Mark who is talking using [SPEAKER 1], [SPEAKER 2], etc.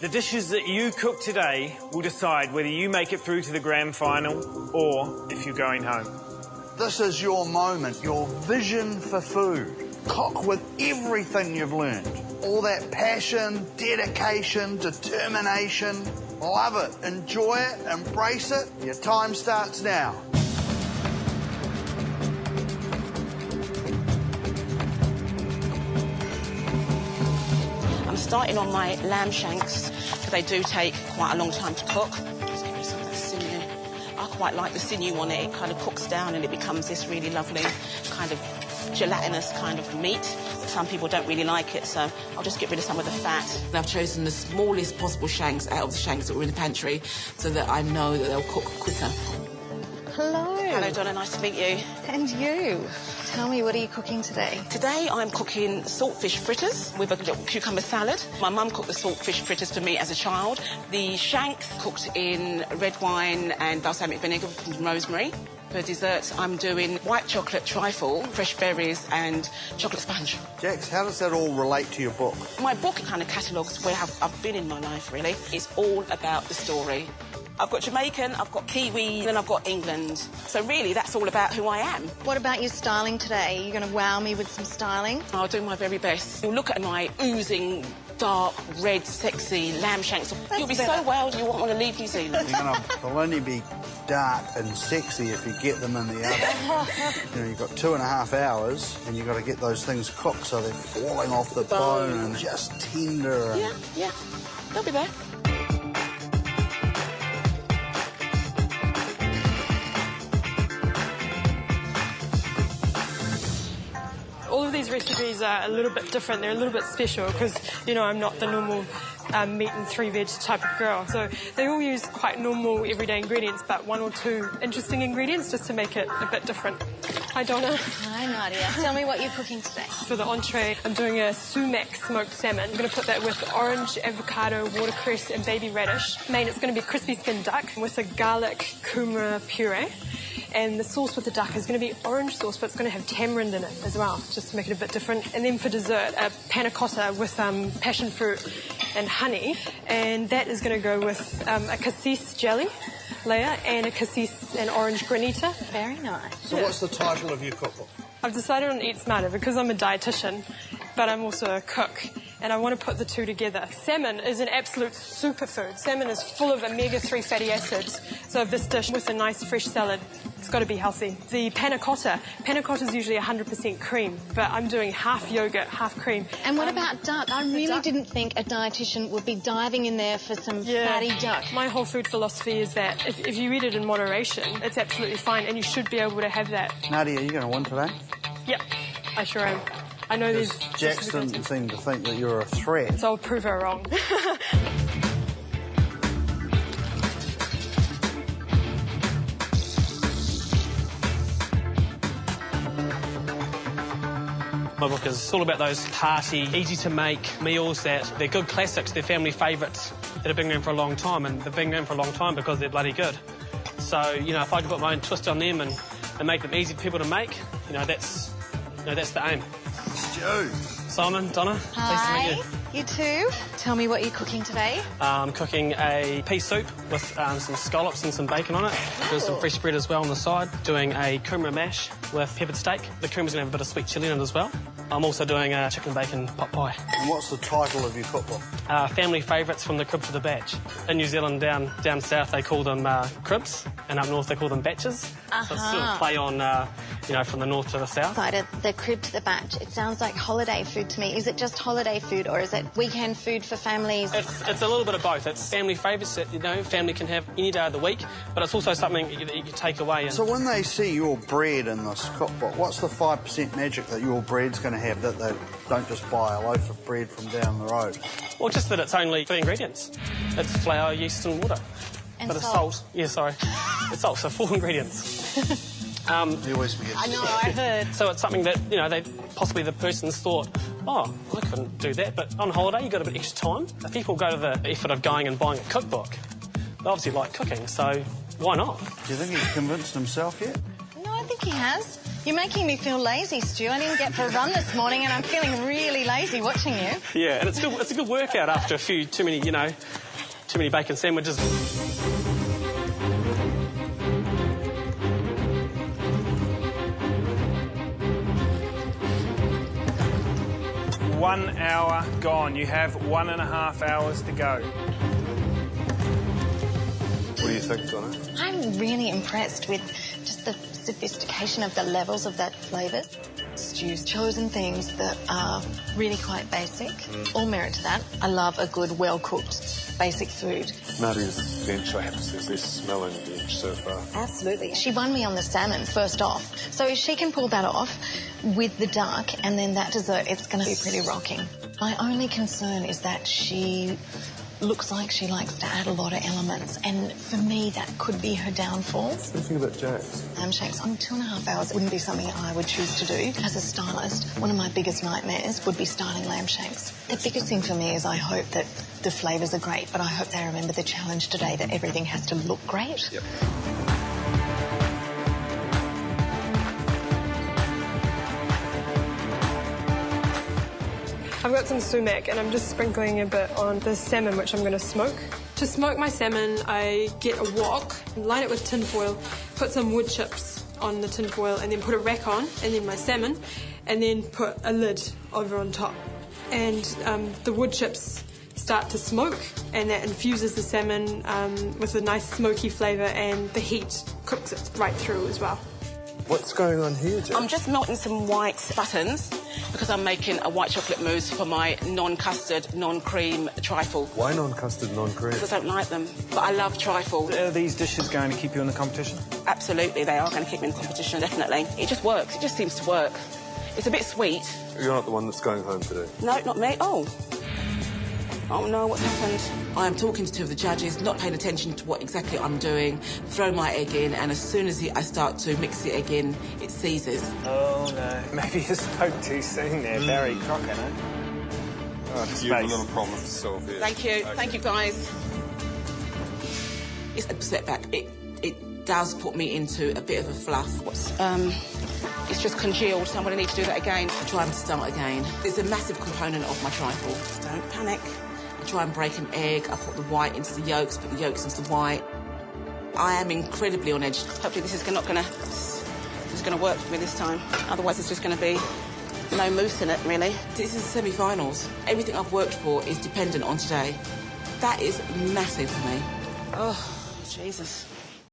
[SPEAKER 1] The dishes that you cook today will decide whether you make it through to the grand final or if you're going home.
[SPEAKER 2] This is your moment, your vision for food. Cook with everything you've learned. All that passion, dedication, determination. Love it, enjoy it, embrace it. Your time starts now.
[SPEAKER 3] I'm starting on my lamb shanks, because they do take quite a long time to cook. Just give me some of that sinew. I quite like the sinew on it. It kind of cooks down and it becomes this really lovely kind of gelatinous kind of meat. Some people don't really like it, so I'll just get rid of some of the fat.
[SPEAKER 4] I've chosen the smallest possible shanks out of the shanks that were in the pantry so that I know that they'll cook quicker.
[SPEAKER 5] Hello.
[SPEAKER 3] Hello, Donna, nice to meet you.
[SPEAKER 5] And you. Tell me, what are you cooking today?
[SPEAKER 3] Today I'm cooking saltfish fritters with a little cucumber salad. My mum cooked the saltfish fritters for me as a child. The shanks cooked in red wine and balsamic vinegar with rosemary. For dessert, I'm doing white chocolate trifle, fresh berries and chocolate sponge.
[SPEAKER 2] Jax, how does that all relate to your book?
[SPEAKER 3] My book kind of catalogues where I've been in my life, really. It's all about the story. I've got Jamaican, I've got Kiwi, and I've got England. So really, that's all about who I am.
[SPEAKER 5] What about your styling today? Are you going to wow me with some styling?
[SPEAKER 3] I'll do my very best. You'll look at my oozing, dark, red, sexy lamb shanks. You'll be so wowed you won't want to leave New Zealand.
[SPEAKER 2] They'll only be dark and sexy if you get them in the oven. You know, you've got 2.5 hours and you've got to get those things cooked so they're falling off the bone and just tender. And...
[SPEAKER 3] Yeah. They'll be there.
[SPEAKER 6] All of these recipes are a little bit different. They're a little bit special because, you know, I'm not the normal meat and 3-veg type of girl. So they all use quite normal everyday ingredients, but 1 or 2 interesting ingredients just to make it a bit different. Hi, Donna.
[SPEAKER 5] Hi, Nadia. Tell me what you're cooking today.
[SPEAKER 6] For the entree, I'm doing a sumac smoked salmon. I'm going to put that with orange, avocado, watercress and baby radish. Main, it's going to be crispy skin duck with a garlic kumara puree. And the sauce with the duck is going to be orange sauce, but it's going to have tamarind in it as well, just to make it a bit different. And then for dessert, a panna cotta with passion fruit and honey. And that is going to go with a cassis jelly layer and a cassis and orange granita.
[SPEAKER 5] Very nice.
[SPEAKER 2] So what's the title of your cookbook?
[SPEAKER 6] I've decided on Eat Smarter because I'm a dietitian, but I'm also a cook, and I want to put the two together. Salmon is an absolute superfood. Salmon is full of omega-3 fatty acids, so this dish with a nice fresh salad, it's got to be healthy. The panna cotta is usually 100% cream, but I'm doing half yogurt, half cream.
[SPEAKER 5] And what about duck? I really didn't think a dietitian would be diving in there for some fatty duck.
[SPEAKER 6] My whole food philosophy is that if you eat it in moderation, it's absolutely fine, and you should be able to have that.
[SPEAKER 2] Nadia, are you going to win today?
[SPEAKER 6] Yep, I sure am. I know these...
[SPEAKER 2] Jax didn't seem to think that you're a threat.
[SPEAKER 6] So I'll prove her wrong.
[SPEAKER 7] My book is all about those hearty, easy-to-make meals that they're good classics, they're family favourites that have been around for a long time, and they've been around for a long time because they're bloody good. So, you know, if I could put my own twist on them and make them easy for people to make, that's the aim.
[SPEAKER 2] Stu.
[SPEAKER 7] Simon, Donna,
[SPEAKER 5] Hi.
[SPEAKER 7] pleased to meet you.
[SPEAKER 5] You too. Tell me what you're cooking today.
[SPEAKER 7] I'm cooking a pea soup with some scallops and some bacon on it. There's some fresh bread as well on the side. Doing a kumara mash with peppered steak. The kumara's going to have a bit of sweet chilli in it as well. I'm also doing a chicken bacon pot pie.
[SPEAKER 2] And what's the title of your cookbook?
[SPEAKER 7] Family favourites from the crib to the batch. In New Zealand, down south, they call them cribs, and up north they call them batches. So it's sort of play on, from the north to the south.
[SPEAKER 5] The crib to the batch. It sounds like holiday food to me. Is it just holiday food, or is it weekend food for families?
[SPEAKER 7] It's a little bit of both. It's family favourites that, family can have any day of the week, but it's also something that you can take away.
[SPEAKER 2] So when they see your bread in this cookbook, what's the 5% magic that your bread's going to have that they don't just buy a loaf of bread from down the road?
[SPEAKER 7] Well, just that it's only 3 ingredients. It's flour, yeast and water.
[SPEAKER 5] And
[SPEAKER 7] but it's salt. Yeah, sorry. It's salt, so 4 ingredients.
[SPEAKER 2] He always forgets.
[SPEAKER 5] I know, I heard.
[SPEAKER 7] So it's something that, possibly the person's thought, oh, I couldn't do that, but on holiday you've got a bit extra time. If people go to the effort of going and buying a cookbook, they obviously like cooking, so why not?
[SPEAKER 2] Do you think he's convinced himself yet?
[SPEAKER 5] No, I think he has. You're making me feel lazy, Stu. I didn't get for a run this morning and I'm feeling really lazy watching you.
[SPEAKER 7] Yeah, and it's a good workout after too many bacon sandwiches.
[SPEAKER 1] One hour gone. You have 1.5 hours to go.
[SPEAKER 8] What do you think, Donna?
[SPEAKER 5] I'm really impressed with just the sophistication of the levels of that flavour. Stu's chosen things that are really quite basic. All merit to that. I love a good, well-cooked, basic food.
[SPEAKER 8] Maria's bench, I have to say, is best smelling bench so far.
[SPEAKER 5] Absolutely. She won me on the salmon first off. So if she can pull that off with the duck and then that dessert, it's going to be pretty rocking. My only concern is that she looks like she likes to add a lot of elements, and for me that could be her downfall.
[SPEAKER 8] What do you think about James?
[SPEAKER 5] Lamb shanks on 2.5 hours wouldn't be something I would choose to do. As a stylist, one of my biggest nightmares would be styling lamb shanks. The biggest thing for me is I hope that the flavours are great, but I hope they remember the challenge today that everything has to look great.
[SPEAKER 8] Yep.
[SPEAKER 6] I've got some sumac and I'm just sprinkling a bit on the salmon, which I'm going to smoke. To smoke my salmon, I get a wok, line it with tin foil, put some wood chips on the tin foil and then put a rack on, and then my salmon, and then put a lid over on top. And the wood chips start to smoke, and that infuses the salmon with a nice smoky flavour, and the heat cooks it right through as well.
[SPEAKER 8] What's going on here, James?
[SPEAKER 3] I'm just melting some white buttons because I'm making a white chocolate mousse for my non-custard, non-cream trifle.
[SPEAKER 8] Why non-custard, non-cream?
[SPEAKER 3] Because I don't like them, but I love trifle.
[SPEAKER 1] Are these dishes going to keep you in the competition?
[SPEAKER 3] Absolutely, they are going to keep me in the competition, definitely. It just works, it just seems to work. It's a bit sweet.
[SPEAKER 8] You're not the one that's going home today?
[SPEAKER 3] No, not me. Oh no, what's happened?
[SPEAKER 4] I'm talking to two of the judges, not paying attention to what exactly I'm doing, throw my egg in, and as soon as I start to mix the egg in, it seizes.
[SPEAKER 1] Oh no. Maybe you spoke too soon there, Barry Crocker, no? Oh,
[SPEAKER 8] You have a little problem to solve here.
[SPEAKER 3] Thank you, thank you guys.
[SPEAKER 4] It's a setback. It does put me into a bit of a fluff.
[SPEAKER 3] It's just congealed, so I'm going to need to do that again.
[SPEAKER 4] I try and start again. It's a massive component of my trifle.
[SPEAKER 3] Don't panic.
[SPEAKER 4] I try and break an egg, I put the white into the yolks, put the yolks into the white. I am incredibly on edge.
[SPEAKER 3] Hopefully this is not going to work for me this time. Otherwise it's just going to be no mousse in it, really.
[SPEAKER 4] This is semi-finals. Everything I've worked for is dependent on today. That is massive for me.
[SPEAKER 3] Oh, Jesus.